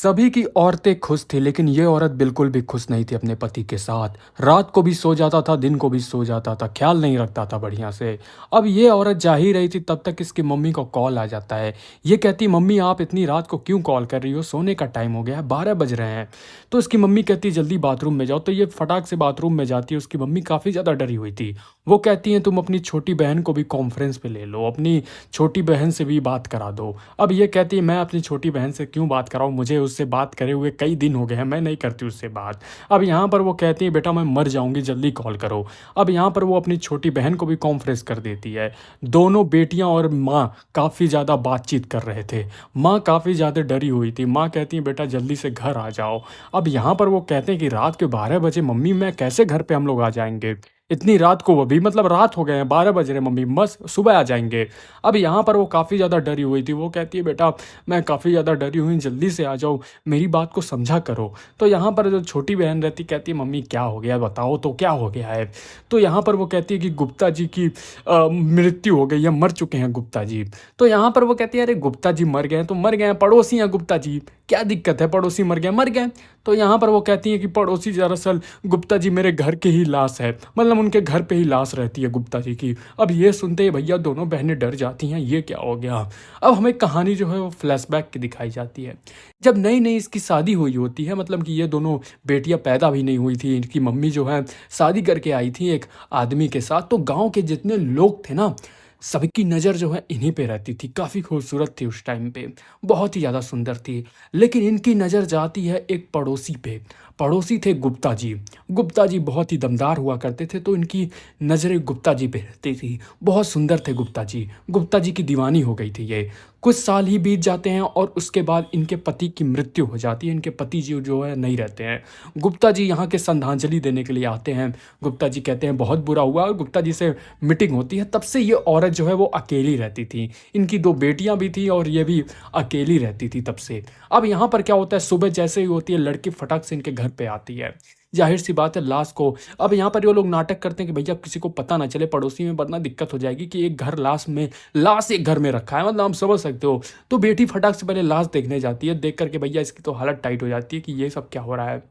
सभी की औरतें खुश थी लेकिन ये औरत बिल्कुल भी खुश नहीं थी अपने पति के साथ। रात को भी सो जाता था, दिन को भी सो जाता था, ख्याल नहीं रखता था बढ़िया से। अब ये औरत जा ही रही थी तब तक इसकी मम्मी को कॉल आ जाता है। ये कहती, मम्मी आप इतनी रात को क्यों कॉल कर रही हो, सोने का टाइम हो गया है, 12 बज रहे हैं। तो इसकी मम्मी कहती जल्दी बाथरूम में जाओ। तो ये फटाक से बाथरूम में जाती है। उसकी मम्मी काफ़ी ज़्यादा डरी हुई थी। वो कहती हैं तुम अपनी छोटी बहन को भी कॉन्फ्रेंस पे ले लो, अपनी छोटी बहन से भी बात करा दो। अब ये कहती है मैं अपनी छोटी बहन से क्यों बात कराऊँ, मुझे उससे बात करे हुए कई दिन हो गए हैं, मैं नहीं करती उससे बात। अब यहाँ पर वो कहती है बेटा मैं मर जाऊँगी, जल्दी कॉल करो। अब यहाँ पर वो अपनी छोटी बहन को भी कॉन्फ्रेंस कर देती है। दोनों बेटियाँ और माँ काफ़ी ज़्यादा बातचीत कर रहे थे। माँ काफ़ी ज़्यादा डरी हुई थी। माँ कहती है बेटा जल्दी से घर आ जाओ। अब यहाँ पर वो कहते हैं कि रात के 12 बजे मम्मी, मैं कैसे घर पे हम लोग आ जाएंगे इतनी रात को, वो भी मतलब रात हो गए हैं, 12 बज रहे हैं मम्मी, बस सुबह आ जाएंगे। अब यहाँ पर वो काफ़ी ज़्यादा डरी हुई थी। वो कहती है बेटा मैं काफ़ी ज़्यादा डरी हुई, जल्दी से आ जाओ, मेरी बात को समझा करो। तो यहाँ पर जो छोटी बहन रहती कहती है मम्मी क्या हो गया बताओ तो, क्या हो गया है। तो यहाँ पर वो कहती है कि गुप्ता जी की मृत्यु हो गई है, मर चुके हैं गुप्ता जी। तो यहाँ पर वो कहती है अरे गुप्ता जी मर गए हैं तो मर गए हैं, पड़ोसी हैं गुप्ता जी, क्या दिक्कत है, पड़ोसी मर गए मर गए। तो यहाँ पर वो कहती है कि पड़ोसी दरअसल गुप्ता जी मेरे घर के ही लाश है, मतलब उनके घर पे ही लाश रहती है गुप्ता जी की। अब ये सुनते ही भैया दोनों बहनें डर जाती हैं, ये क्या हो गया। अब हमें कहानी जो है वो फ्लैशबैक की दिखाई जाती है। जब नई नई इसकी शादी हुई होती है, मतलब कि ये दोनों बेटियां पैदा भी नहीं हुई थी, इनकी मम्मी जो है शादी करके आई थी एक आदमी के साथ। तो गांव के जितने लोग थे ना, सबकी नज़र जो है इन्हीं पे रहती थी। काफ़ी खूबसूरत थी उस टाइम पे, बहुत ही ज़्यादा सुंदर थी। लेकिन इनकी नज़र जाती है एक पड़ोसी पे। पड़ोसी थे गुप्ता जी। गुप्ता जी बहुत ही दमदार हुआ करते थे, तो इनकी नज़रें गुप्ता जी पे रहती थी। बहुत सुंदर थे गुप्ता जी। गुप्ता जी की दीवानी हो गई थी ये। कुछ साल ही बीत जाते हैं और उसके बाद इनके पति की मृत्यु हो जाती है। इनके पति जी जो है नहीं रहते हैं। गुप्ता जी यहाँ के श्रद्धांजलि देने के लिए आते हैं। गुप्ता जी कहते हैं बहुत बुरा हुआ, और गुप्ता जी से मीटिंग होती है। तब से ये औरत जो है वो अकेली रहती थी। इनकी दो बेटियां भी थी और ये भी अकेली रहती थी तब से। अब यहाँ पर क्या होता है, सुबह जैसे ही होती है लड़की फटक से इनके घर पे आती है। जाहिर सी बात है लाश को, अब यहाँ पर ये लोग नाटक करते हैं कि भैया किसी को पता ना चले पड़ोसी में, वरना दिक्कत हो जाएगी कि एक घर लाश एक घर में रखा है, मतलब आप समझ सकते हो। तो बेटी फटाक से पहले लाश देखने जाती है। देख करके भैया इसकी तो हालत टाइट हो जाती है कि ये सब क्या हो रहा है।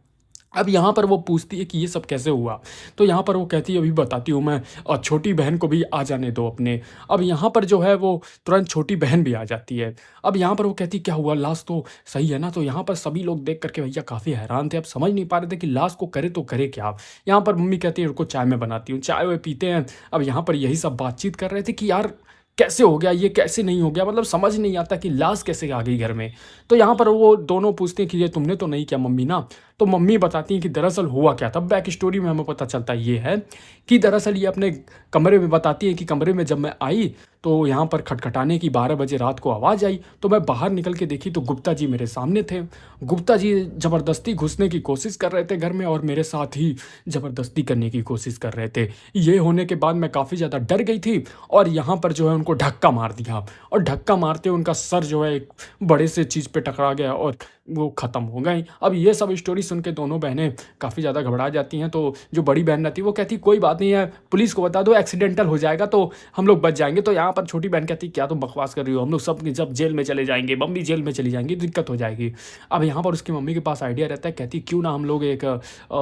अब यहाँ पर वो पूछती है कि ये सब कैसे हुआ। तो यहाँ पर वो कहती है अभी बताती हूँ मैं, और छोटी बहन को भी आ जाने दो अपने। अब यहाँ पर जो है वो तुरंत छोटी बहन भी आ जाती है। अब यहाँ पर वो कहती क्या हुआ, लाश तो सही है ना। तो यहाँ पर सभी लोग देख करके भैया काफ़ी हैरान थे। अब समझ नहीं पा रहे थे कि लाश को करे तो करे क्या। यहाँ पर मम्मी कहती है रुको चाय में बनाती हूँ, चाय वो पीते हैं। अब यहाँ पर यही सब बातचीत कर रहे थे कि यार कैसे हो गया ये, कैसे नहीं हो गया, मतलब समझ नहीं आता कि लाश कैसे आ गई घर में। तो यहाँ पर वो दोनों पूछते हैं कि ये तुमने तो नहीं किया मम्मी ना। तो मम्मी बताती हैं कि दरअसल हुआ क्या था। बैक स्टोरी में हमें पता चलता ये है कि दरअसल ये अपने कमरे में बताती है कि कमरे में जब मैं आई तो यहाँ पर खटखटाने की 12 बजे रात को आवाज़ आई। तो मैं बाहर निकल के देखी तो गुप्ता जी मेरे सामने थे। गुप्ता जी ज़बरदस्ती घुसने की कोशिश कर रहे थे घर में और मेरे साथ ही ज़बरदस्ती करने की कोशिश कर रहे थे। ये होने के बाद मैं काफ़ी ज़्यादा डर गई थी और यहाँ पर जो है उनको धक्का मार दिया, और धक्का मारते उनका सर जो है एक बड़े से चीज़ पे टकरा गया और वो ख़त्म हो गई। अब ये सब स्टोरी सुन के दोनों बहनें काफ़ी ज़्यादा घबरा जाती हैं। तो जो बड़ी बहन रहती है वो कहती कोई बात नहीं है, पुलिस को बता दो, एक्सीडेंटल हो जाएगा तो हम लोग बच जाएंगे। तो यहाँ पर छोटी बहन कहती क्या तुम बकवास कर रही हो, हम लोग सब जब जेल में चले जाएंगे, मम्मी जेल में चली जाएंगी, दिक्कत हो जाएगी। अब यहाँ पर उसकी मम्मी के पास आइडिया रहता है, कहती क्यों ना हम लोग एक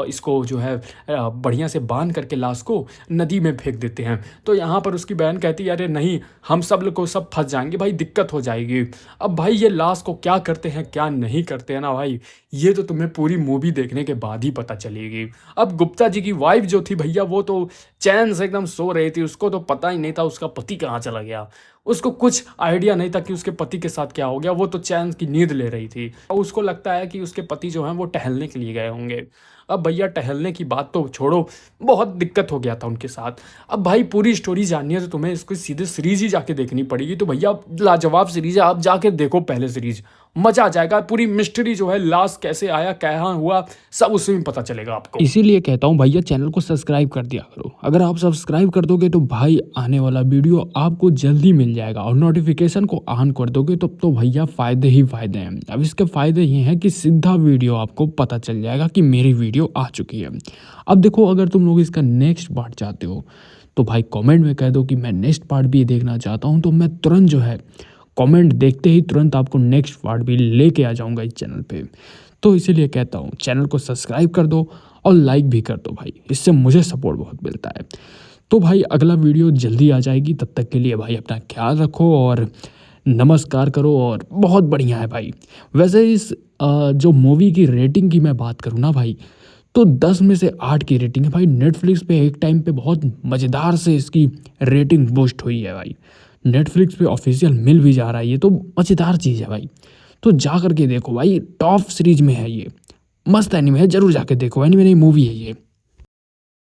इसको जो है बढ़िया से बांध करके लाश को नदी में फेंक देते हैं। तो यहाँ पर उसकी बहन कहती अरे नहीं, हम सब लोग को सब फंस जाएंगे भाई, दिक्कत हो जाएगी। अब भाई ये लाश को क्या करते हैं क्या नहीं करते हैं ना भाई, ये तो तुम्हें पूरी मूवी देखने के बाद ही पता चलेगी। अब गुप्ता जी की वाइफ जो थी भैया वो तो चैन से एकदम सो रही थी। उसको तो पता ही नहीं था उसका पति कहाँ चला गया। उसको कुछ आइडिया नहीं था कि उसके पति के साथ क्या हो गया। वो तो चैन की नींद ले रही थी और उसको लगता है कि उसके पति जो हैं वो टहलने के लिए गए होंगे। अब भैया टहलने की बात तो छोड़ो, बहुत दिक्कत हो गया था उनके साथ। अब भाई पूरी स्टोरी जाननी है तो तुम्हें इसको सीधे सीरीज ही जाके देखनी पड़ेगी। तो भैया लाजवाब सीरीज है, आप जाके देखो पहले सीरीज, मजा आ जाएगा। पूरी मिस्ट्री जो है लाश कैसे आया, कहाँ हुआ, सब उसमें पता चलेगा आपको। इसीलिए कहता हूँ भैया चैनल को सब्सक्राइब कर दिया करो। अगर आप सब्सक्राइब कर दोगे तो भाई आने वाला वीडियो आपको जल्दी मिल जाएगा, और नोटिफिकेशन को ऑन कर दोगे तो भैया फ़ायदे ही फ़ायदे हैं। अब इसके फ़ायदे ये हैं कि सीधा वीडियो आपको पता चल जाएगा कि मेरी वीडियो आ चुकी है। अब देखो अगर तुम लोग इसका नेक्स्ट पार्ट चाहते हो तो भाई कमेंट में कह दो कि मैं नेक्स्ट पार्ट भी देखना चाहता हूँ, तो मैं तुरंत जो है कमेंट देखते ही तुरंत आपको नेक्स्ट पार्ट भी लेके आ जाऊंगा इस चैनल पे। तो इसीलिए कहता हूँ चैनल को सब्सक्राइब कर दो और लाइक भी कर दो भाई, इससे मुझे सपोर्ट बहुत मिलता है। तो भाई अगला वीडियो जल्दी आ जाएगी, तब तक के लिए भाई अपना ख्याल रखो और नमस्कार करो। और बहुत बढ़िया है भाई। वैसे इस जो मूवी की रेटिंग की मैं बात करूँ ना भाई, तो 10 में से 8 की रेटिंग है भाई। नेटफ्लिक्स पे एक टाइम पे बहुत मज़ेदार से इसकी रेटिंग बूस्ट हुई है भाई। नेटफ्लिक्स पे ऑफिशियल मिल भी जा रहा है, ये तो मज़ेदार चीज़ है भाई। तो जा करके देखो भाई, टॉप सीरीज में है ये, मस्त एनिमे है, जरूर जाके देखो। एनिमे नहीं, मूवी है ये।